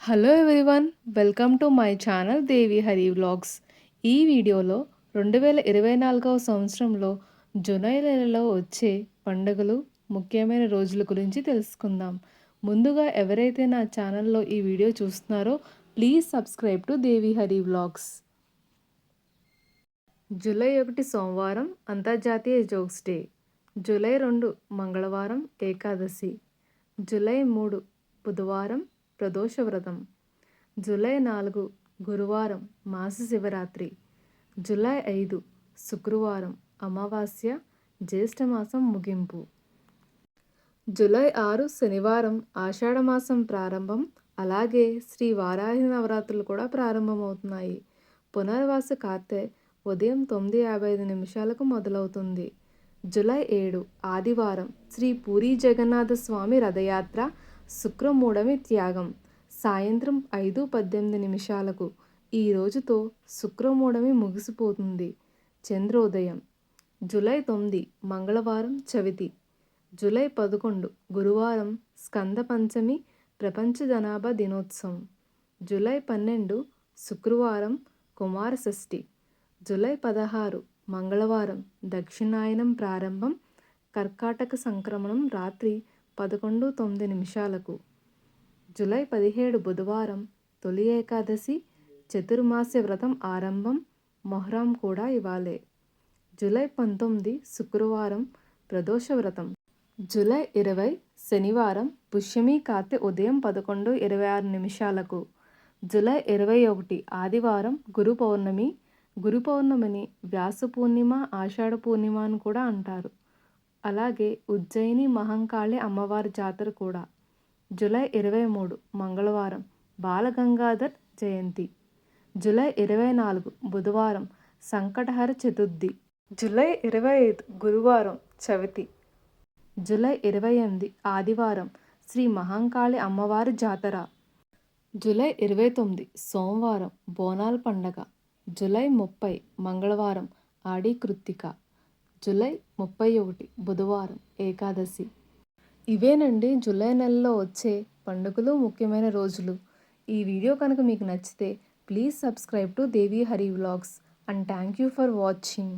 Hello everyone, welcome to my channel Devi Hari vlogs. ఈ వీడియోలో 2024వ సంవత్సరంలో జూలై నెలలో వచ్చే పండుగలు, ముఖ్యమైన రోజుల గురించి తెలుసుకుందాం. ముందుగా ఎవరైతే నా ఛానల్లో ఈ వీడియో చూస్తున్నారో please subscribe to Devi Hari vlogs. July 1 సోమవారం అంతర్జాతీయ జోక్స్ డే. జూలై 2 మంగళవారం ఏకాదశి. జూలై 3 బుధవారం ప్రదోష వ్రతం. జూలై 4 గురువారం మాస శివరాత్రి. జూలై 5 శుక్రవారం అమావాస్య, జ్యేష్ఠమాసం ముగింపు. జూలై 6 శనివారం ఆషాఢమాసం ప్రారంభం. అలాగే శ్రీ వారాహి నవరాత్రులు కూడా ప్రారంభమవుతున్నాయి. పునర్వాసు కార్తె ఉదయం 9:55 మొదలవుతుంది. జూలై 7 ఆదివారం శ్రీ పూరీ జగన్నాథ స్వామి రథయాత్ర, శుక్రమూఢమి త్యాగం. సాయంత్రం 5:18 ఈ రోజుతో శుక్రమూఢమి ముగిసిపోతుంది. చంద్రోదయం. జూలై 9 మంగళవారం చవితి. జూలై 11 గురువారం స్కంద పంచమి, ప్రపంచ జనాభా దినోత్సవం. జూలై 12 శుక్రవారం కుమార షష్ఠి. జూలై 16 మంగళవారం దక్షిణాయనం ప్రారంభం, కర్కాటక సంక్రమణం రాత్రి 11:09. జూలై 17 బుధవారం తొలి ఏకాదశి, చతుర్మాస్య వ్రతం ఆరంభం. మొహరం కూడా ఇవాళే. జూలై 19 శుక్రవారం ప్రదోష వ్రతం. జూలై 20 శనివారం పుష్యమి కార్తె ఉదయం 11:26. జూలై 21 ఆదివారం గురు పౌర్ణమి. గురు పౌర్ణమిని వ్యాస పూర్ణిమ, ఆషాఢ పూర్ణిమ అని కూడా అంటారు. అలాగే ఉజ్జయిని మహంకాళి అమ్మవారి జాతర కూడా. జూలై 23 మంగళవారం బాలగంగాధర్ జయంతి. జూలై 24 బుధవారం సంకటహర చతుర్థి. జూలై 25 గురువారం చవితి. జూలై 28 ఆదివారం శ్రీ మహంకాళి అమ్మవారి జాతర. జూలై 29 సోమవారం బోనాల పండగ. జూలై 30 మంగళవారం ఆడి కృత్తిక. జూలై 31 బుధవారం ఏకాదశి. ఇవేనండి జూలై నెలలో వచ్చే పండుగలు, ముఖ్యమైన రోజులు. ఈ వీడియో కనుక మీకు నచ్చితే please subscribe to Devi Hari vlogs and thank you for watching.